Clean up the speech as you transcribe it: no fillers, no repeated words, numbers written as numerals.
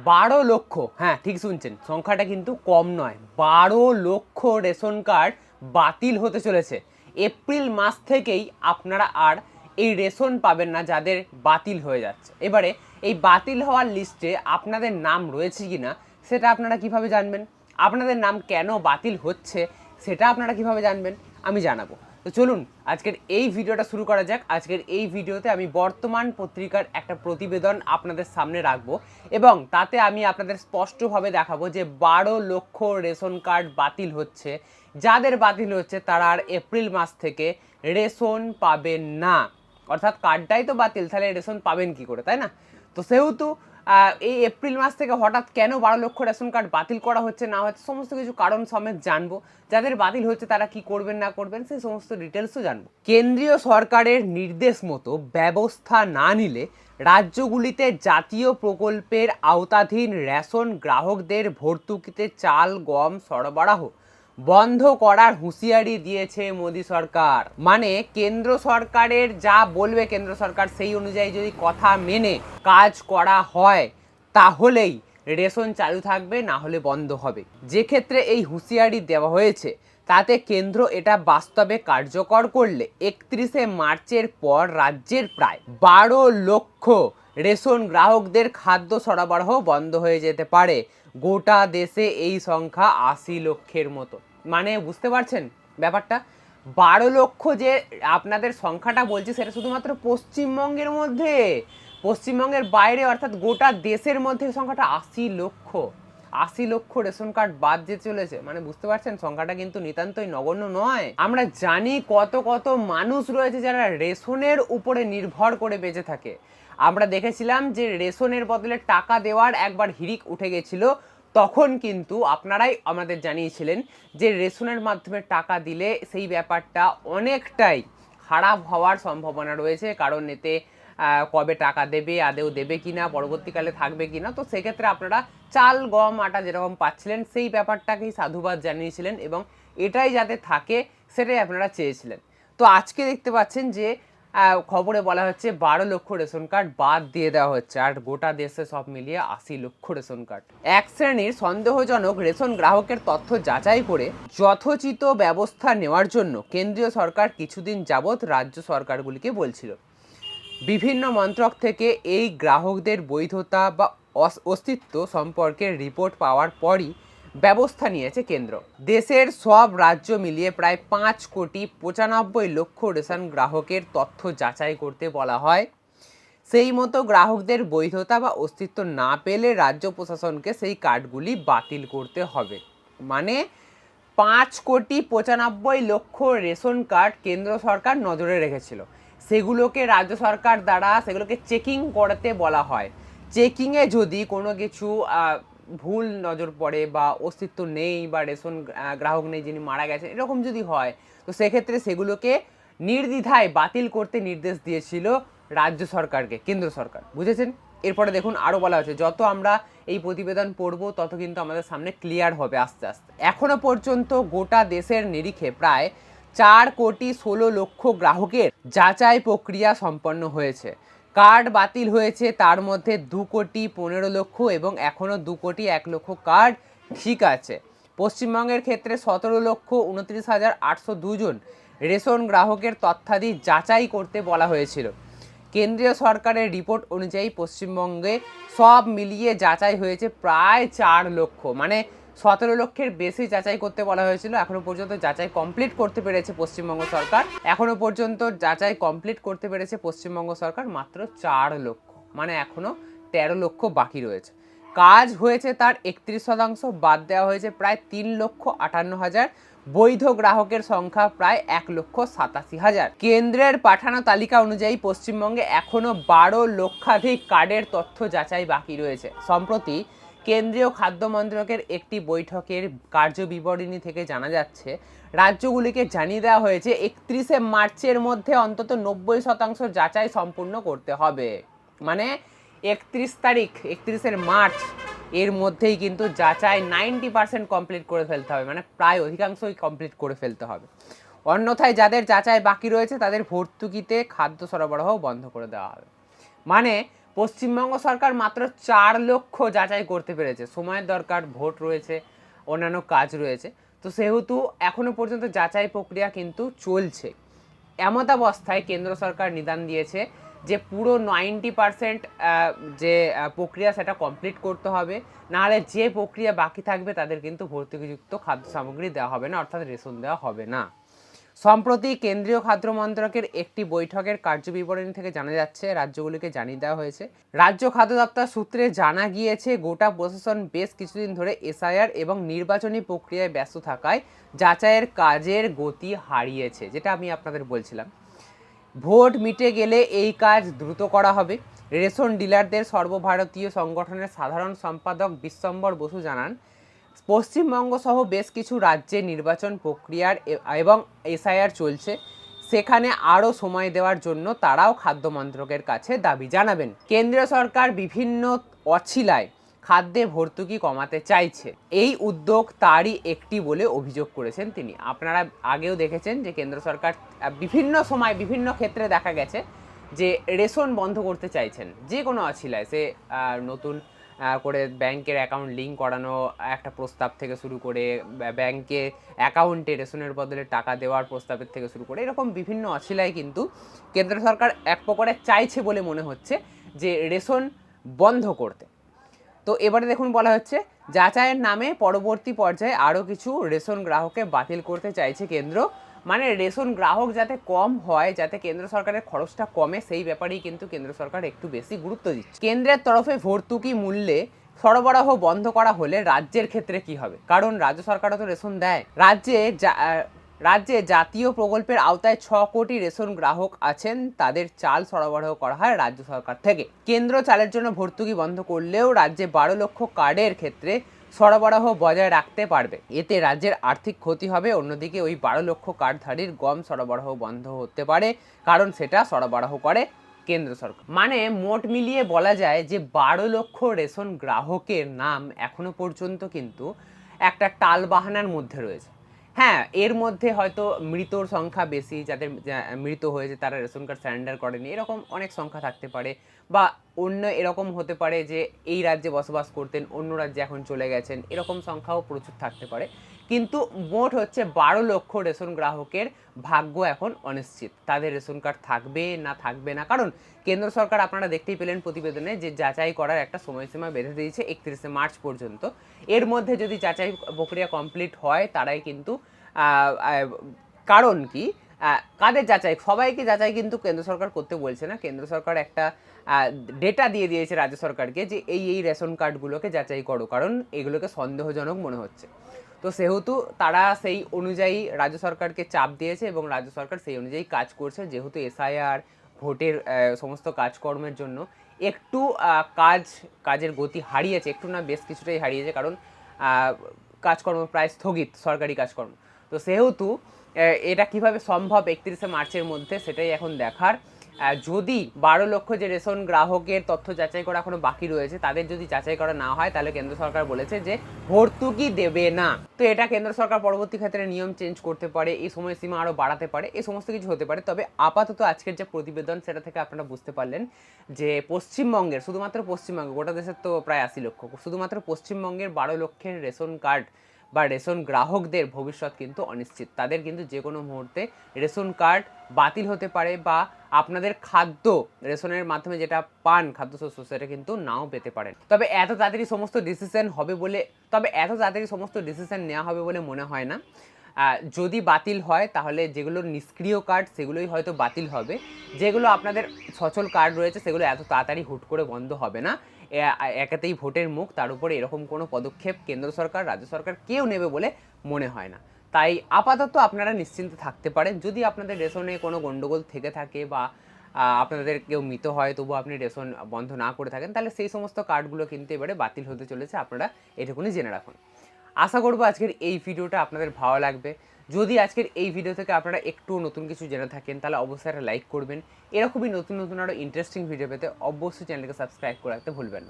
12 লক্ষ, হ্যাঁ ঠিক শুনছেন, সংখ্যাটা কিন্তু কম নয়। 12 লক্ষ রেশন কার্ড বাতিল হতে চলেছে। এপ্রিল মাস থেকেই আপনারা আর এই রেশন পাবেন না যাদের বাতিল হয়ে যাচ্ছে। এবারে এই বাতিল হওয়ার লিস্টে আপনাদের নাম রয়েছে কি না সেটা আপনারা কিভাবে জানবেন? আপনাদের নাম কেন বাতিল হচ্ছে সেটা আপনারা কিভাবে জানবেন আমি জানাবো। তো চলুন আজকের এই ভিডিওটা শুরু করা যাক। আজকের এই ভিডিওতে আমি বর্তমান পত্রিকার একটা প্রতিবেদন আপনাদের সামনে রাখবো এবং তাতে আমি আপনাদের স্পষ্টভাবে দেখাবো যে 12 লক্ষ রেশন কার্ড বাতিল হচ্ছে। যাদের বাতিল হচ্ছে তারা আর এপ্রিল মাস থেকে রেশন পাবেন না। অর্থাৎ কার্ডটাই তো বাতিল, তাহলে রেশন পাবেন কি করে, তাই না? তো সেহেতু এই এপ্রিল মাস থেকে হঠাৎ কেন 12 লক্ষ রেশন কার্ড বাতিল করা হচ্ছে না হচ্ছে সমস্ত কিছু কারণ সমেত জানবো। যাদের বাতিল হচ্ছে তারা কি করবেন না করবেন সেই সমস্ত ডিটেলসও জানবো। কেন্দ্রীয় সরকারের নির্দেশ মতো ব্যবস্থা না নিলে রাজ্যগুলিতে জাতীয় প্রকল্পের আওতাধীন রেশন গ্রাহকদের ভর্তুকিতে চাল গম সরবরাহ বন্ধ করার হুঁশিয়ারি দিয়েছে মোদী সরকার। মানে কেন্দ্র সরকারের যা বলবে কেন্দ্র সরকার সেই অনুযায়ী যদি কথা মেনে কাজ করা হয় তাহলেই রেশন চালু থাকবে, না হলে বন্ধ হবে। যে ক্ষেত্রে এই হুঁশিয়ারি দেওয়া হয়েছে তাতে কেন্দ্র এটা বাস্তবে কার্যকর করলে 31শে মার্চের পর রাজ্যের প্রায় 12 লক্ষ রেশন গ্রাহকদের খাদ্য সরবরাহ বন্ধ হয়ে যেতে পারে। গোটা দেশে এই সংখ্যা 80 লক্ষের মতো। মানে বুঝতে পারছেন ব্যাপারটা? 12 লক্ষ যে আপনাদের সংখ্যাটা বলছি সেটা শুধুমাত্র পশ্চিমবঙ্গের মধ্যে। পশ্চিমবঙ্গের বাইরে অর্থাৎ গোটা দেশের মধ্যে সংখ্যাটা 80 লক্ষ। 80 লক্ষ রেশন কার্ড বাদ যেতে চলেছে, মানে বুঝতে পারছেন সংখ্যাটা কিন্তু নিতান্তই নগণ্য নয়। আমরা জানি কত কত মানুষ রয়েছে যারা রেশনের উপরে নির্ভর করে বেঁচে থাকে। আমরা দেখেছিলাম যে রেশনের বদলে টাকা দেওয়ার একবার হিড়িক উঠে গেছিল, তখন কিন্তু আপনারাই আমাদের জানিয়েছিলেন যে রেশনের মাধ্যমে টাকা দিলে সেই ব্যাপারটা অনেকটাই খারাপ হওয়ার সম্ভাবনা রয়েছে, কারণ এতে কবে টাকা দেবে, আদেও দেবে কিনা, পরবর্তীকালে থাকবে কিনা। তো সেক্ষেত্রে আপনারা চাল গম আটা যেরকম পাচ্ছিলেন সেই ব্যাপারটাকেই সাধুবাদ জানিয়েছিলেন এবং এটাই যাতে থাকে সেটাই আপনারা চেয়েছিলেন। তো আজকে দেখতে পাচ্ছেন যে খবরে বলা হচ্ছে 12 লক্ষ রেশন কার্ড বাদ দিয়ে দেওয়া হচ্ছে, আর গোটা দেশে সব মিলিয়ে 80 লক্ষ রেশন কার্ড। এক শ্রেণীর সন্দেহজনক রেশন গ্রাহকের তথ্য যাচাই করে যথোচিত ব্যবস্থা নেওয়ার জন্য কেন্দ্রীয় সরকার কিছুদিন যাবৎ রাজ্য সরকারগুলিকে বলছিল। বিভিন্ন মন্ত্রক থেকে এই গ্রাহকদের বৈধতা বা অস্তিত্ব সম্পর্কে রিপোর্ট পাওয়ার পরই ব্যবস্থা নিয়েছে কেন্দ্র। দেশের সব রাজ্য মিলিয়ে প্রায় 5,95,00,000 রেশন গ্রাহকের তথ্য যাচাই করতে বলা হয়। সেই মতো গ্রাহকদের বৈধতা বা অস্তিত্ব না পেলে রাজ্য প্রশাসনকে সেই কার্ডগুলি বাতিল করতে হবে। মানে 5,95,00,000 রেশন কার্ড কেন্দ্র সরকার নজরে রেখেছিল, সেগুলোকে রাজ্য সরকার দ্বারা সেগুলোকে চেকিং করতে বলা হয়। চেকিংয়ে যদি কোনো কিছু ভুল নজর পড়ে বা অস্তিত্ব নেই বা রেশন গ্রাহক নেই যিনি মারা গেছে এরকম যদি হয়, তো সেক্ষেত্রে সেগুলোকে নির্দ্বিধায় বাতিল করতে নির্দেশ দিয়েছিল রাজ্য সরকারকে কেন্দ্র সরকার। বুঝেছেন? এরপরে দেখুন আরও বলা হচ্ছে, যত আমরা এই প্রতিবেদন পড়ব তত কিন্তু আমাদের সামনে ক্লিয়ার হবে আস্তে আস্তে। এখনো পর্যন্ত গোটা দেশের নিরিখে প্রায় 4,16,00,000 গ্রাহকের যাচাই প্রক্রিয়া সম্পন্ন হয়েছে। কার্ড বাতিল হয়েছে তার মধ্যে 2,15,00,000 এবং এখনও 2,01,00,000 কার্ড ঠিক আছে। পশ্চিমবঙ্গের ক্ষেত্রে 17,29,802 জন রেশন গ্রাহকের তথ্যাদি যাচাই করতে বলা হয়েছিল। কেন্দ্রীয় সরকারের রিপোর্ট অনুযায়ী পশ্চিমবঙ্গে সব মিলিয়ে যাচাই হয়েছে প্রায় 4 লক্ষ, মানে 17 লক্ষের বেশি যাচাই করতে বলা হয়েছিল। এখনো পর্যন্ত যাচাই কমপ্লিট করতে পেরেছে পশ্চিমবঙ্গ সরকার। এখনো পর্যন্ত যাচাই কমপ্লিট করতে পেরেছে পশ্চিমবঙ্গ সরকার মাত্র 4 লক্ষ, মানে এখনো 13 লক্ষ বাকি রয়েছে। কাজ হয়েছে তার 31%, বাদ দেওয়া হয়েছে প্রায় 3,58,000। বৈধ গ্রাহকের সংখ্যা প্রায় 1,87,000। কেন্দ্রের পাঠানো তালিকা অনুযায়ী পশ্চিমবঙ্গে এখনো 12 লক্ষাধিক কার্ডের তথ্য যাচাই বাকি রয়েছে। সম্প্রতি কেন্দ্রীয় খাদ্য মন্ত্রকের একটি বৈঠকের কার্যবিবরণী থেকে জানা যাচ্ছে রাজ্যগুলিকে জানিয়ে দেওয়া হয়েছে 31শে মার্চের মধ্যে অন্তত 90% যাচাই সম্পূর্ণ করতে হবে। মানে 31শে মার্চ এর মধ্যেই কিন্তু যাচাই 90% কমপ্লিট করে ফেলতে হবে, মানে প্রায় অধিকাংশই কমপ্লিট করে ফেলতে হবে। অন্যথায় যাদের যাচাই বাকি রয়েছে তাদের ভর্তুকিতে খাদ্য সরবরাহ বন্ধ করে দেওয়া হবে। মানে পশ্চিমবঙ্গ সরকার মাত্র 4 লক্ষ যাচাই করতে পেরেছে। সময়ের দরকার, ভোট রয়েছে, অন্যান্য কাজ রয়েছে, তো সেহেতু এখনো পর্যন্ত যাচাই প্রক্রিয়া কিন্তু চলছে। এমতাবস্থায় কেন্দ্র সরকার নিদান দিয়েছে যে পুরো 90% যে প্রক্রিয়া সেটা কমপ্লিট করতে হবে, নাহলে যে প্রক্রিয়া বাকি থাকবে তাদের কিন্তু ভর্তুকিযুক্ত খাদ্য সামগ্রী দেওয়া হবে না, অর্থাৎ রেশন দেওয়া হবে না। সম্প্রতি কেন্দ্রীয় খাদ্য মন্ত্রকের একটি বৈঠকের কার্যবিবরণী থেকে জানা যাচ্ছে, রাজ্যগুলিকে জানিয়ে দেওয়া হয়েছে। রাজ্য খাদ্য দপ্তর সূত্রে জানা গিয়েছে, গোটা প্রশাসন বেশ কিছুদিন ধরে এসআইআর এবং নির্বাচনী প্রক্রিয়ায় ব্যস্ত থাকায় যাচাইয়ের কাজের গতি হারিয়েছে, যেটা আমি আপনাদের বলছিলাম। ভোট মিটে গেলে এই কাজ দ্রুত করা হবে। রেশন ডিলারদের সর্বভারতীয় সংগঠনের সাধারণ সম্পাদক বিশ্বম্বর বসু জানান, পশ্চিমবঙ্গ সহ বেশ কিছু রাজ্যে নির্বাচন প্রক্রিয়ার এবং এসআইআর চলছে, সেখানে আরও সময় দেওয়ার জন্য তারাও খাদ্য মন্ত্রকের কাছে দাবি জানাবেন। কেন্দ্রীয় সরকার বিভিন্ন অছিলায় খাদ্যে ভর্তুকি কমাতে চাইছে, এই উদ্যোগ তারই একটি বলে অভিযোগ করেছেন তিনি। আপনারা আগেও দেখেছেন যে কেন্দ্র সরকার বিভিন্ন সময় বিভিন্ন ক্ষেত্রে দেখা গেছে যে রেশন বন্ধ করতে চাইছেন, যে কোনো অছিলায়, সে নতুন করে ব্যাংকের অ্যাকাউন্ট লিঙ্ক করানো একটা প্রস্তাব থেকে শুরু করে ব্যাংকে অ্যাকাউন্টে রেশনের বদলে টাকা দেওয়ার প্রস্তাবের থেকে শুরু করে এরকম বিভিন্ন অছিলায় কিন্তু কেন্দ্র সরকার এক প্রকারে চাইছে বলে মনে হচ্ছে যে রেশন বন্ধ করতে। তো এবারে দেখুন বলা হচ্ছে, যাচাইয়ের নামে পরবর্তী পর্যায়ে আরও কিছু রেশন গ্রাহককে বাতিল করতে চাইছে কেন্দ্র। মানে রেশন গ্রাহক যাতে কম হয়, যাতে কেন্দ্র সরকারের খরচটা কমে, সেই ব্যাপারেই কিন্তু কেন্দ্র সরকার একটু বেশি গুরুত্ব দিচ্ছে। কেন্দ্রের তরফে ভর্তুকি মূল্যে সরবরাহ বন্ধ করা হলে রাজ্যের ক্ষেত্রে কি হবে? কারণ রাজ্য সরকারও তো রেশন দেয়। রাজ্যে জাতীয় প্রকল্পের আওতায় 6 কোটি রেশন গ্রাহক আছেন, তাদের চাল সরবরাহ করা হয় রাজ্য সরকার থেকে। কেন্দ্র চালের জন্য ভর্তুকি বন্ধ করলেও রাজ্যে 12 লক্ষ কার্ডের ক্ষেত্রে সরবরাহ বজায় রাখতে পারবে। এতে রাজ্যের আর্থিক ক্ষতি হবে। অন্যদিকে ওই 12 লক্ষ কার্ডধারীর গম সরবরাহ বন্ধ হতে পারে, কারণ সেটা সরবরাহ করে কেন্দ্র সরকার। মানে মোট মিলিয়ে বলা যায় যে 12 লক্ষ রেশন গ্রাহকের নাম এখনো পর্যন্ত কিন্তু একটা টালবাহানার মধ্যে রয়েছে। হ্যাঁ, এর মধ্যে হয়তো মৃতর সংখ্যা বেশি, যাদের মৃত হয়েছে তারা রেশন কার্ড সারেন্ডার করেনি, এরকম অনেক সংখ্যা থাকতে পারে। বা অন্য এরকম হতে পারে যে এই রাজ্যে বসবাস করতেন, অন্য রাজ্যে এখন চলে গেছেন, এরকম সংখ্যাও প্রচুর থাকতে পারে। কিন্তু মোট হচ্ছে 12 লক্ষ রেশন গ্রাহকের ভাগ্য এখন অনিশ্চিত, তাদের রেশন কার্ড থাকবে না থাকবে না। কারণ কেন্দ্র সরকার, আপনারা দেখতেই পেলেন প্রতিবেদনে, যে যাচাই করার একটা সময়সীমা বেঁধে দিয়েছে 31শে মার্চ পর্যন্ত। এর মধ্যে যদি যাচাই প্রক্রিয়া কমপ্লিট হয় তারাই কিন্তু কারণ কি কাদের যাচাই, সবাইকে যাচাই কিন্তু কেন্দ্র সরকার করতে বলছে না। কেন্দ্র সরকার একটা ডেটা দিয়ে দিয়েছে রাজ্য সরকারকে যে এই রেশন কার্ডগুলোকে যাচাই করো, কারণ এগুলোকে সন্দেহজনক মনে হচ্ছে। তো সেহেতু তারা সেই অনুযায়ী রাজ্য সরকারকে চাপ দিয়েছে এবং রাজ্য সরকার সেই অনুযায়ী কাজ করছে। যেহেতু এসআইআর ভোটের সমস্ত কাজকর্মের জন্য একটু কাজের গতি হারিয়েছে, একটু না বেশ কিছুটাই হারিয়েছে, কারণ কাজকর্ম প্রায় স্থগিত, সরকারি কাজকর্ম। তো সেহেতু এটা কিভাবে সম্ভব 31শে মার্চের মধ্যে, সেটাই এখন দেখার। যদি 12 লক্ষ যে রেশন গ্রাহকের তথ্য যাচাই করা এখনো বাকি রয়েছে, তাদের যদি যাচাই করা না হয়, তাহলে কেন্দ্র সরকার বলেছে যে ভর্তুকি দেবে না। তো এটা কেন্দ্র সরকার পরবর্তী ক্ষেত্রে নিয়ম চেঞ্জ করতে পারে, এই সময়সীমা আরও বাড়াতে পারে, এই সমস্ত কিছু হতে পারে। তবে আপাতত আজকের যে প্রতিবেদন, সেটা থেকে আপনারা বুঝতে পারলেন যে পশ্চিমবঙ্গের, শুধুমাত্র পশ্চিমবঙ্গ, গোটা দেশের তো প্রায় 80 লক্ষ, শুধুমাত্র পশ্চিমবঙ্গের 12 লক্ষের রেশন কার্ড বা রেশন গ্রাহকদের ভবিষ্যৎ কিন্তু অনিশ্চিত। তাদের কিন্তু যে কোনো মুহূর্তে রেশন কার্ড বাতিল হতে পারে, বা আপনাদের খাদ্য রেশনের মাধ্যমে যেটা পান খাদ্যশস্য, সেটা কিন্তু নাও পেতে পারেন। তবে এত তাড়াতাড়ি সমস্ত ডিসিশন নেওয়া হবে বলে মনে হয় না। যদি বাতিল হয় তাহলে যেগুলো নিষ্ক্রিয় কার্ড সেগুলোই হয়তো বাতিল হবে। যেগুলো আপনাদের সচল কার্ড রয়েছে সেগুলো এত তাড়াতাড়ি হুট করে বন্ধ হবে না। একাতেই ভোটের মুখ, তার উপরে এরকম কোনো পদক্ষেপ কেন্দ্র সরকার, রাজ্য সরকার কেউ নেবে বলে মনে হয় না। তাই আপাতত আপনারা নিশ্চিন্তে থাকতে পারেন। যদি আপনাদের রেশনে কোনো গণ্ডগোল থেকে থাকে বা আপনাদের কেউ মৃত হয়, তবু আপনি রেশন বন্ধ না করে থাকেন, তাহলে সেই সমস্ত কার্ডগুলো কিন্তু এবারে বাতিল হতে চলেছে, আপনারা এটুকুনি জেনে রাখুন। আশা করবো আজকের এই ভিডিওটা আপনাদের ভালো লাগবে। যদি আজকের এই ভিডিও থেকে আপনারা একটু নতুন কিছু জেনে থাকেন, তাহলে অবশ্যই একটা লাইক করবেন। এরকমই নতুন নতুন আরও ইন্টারেস্টিং ভিডিও পেতে অবশ্যই চ্যানেলকে সাবস্ক্রাইব করে রাখতে ভুলবেন না।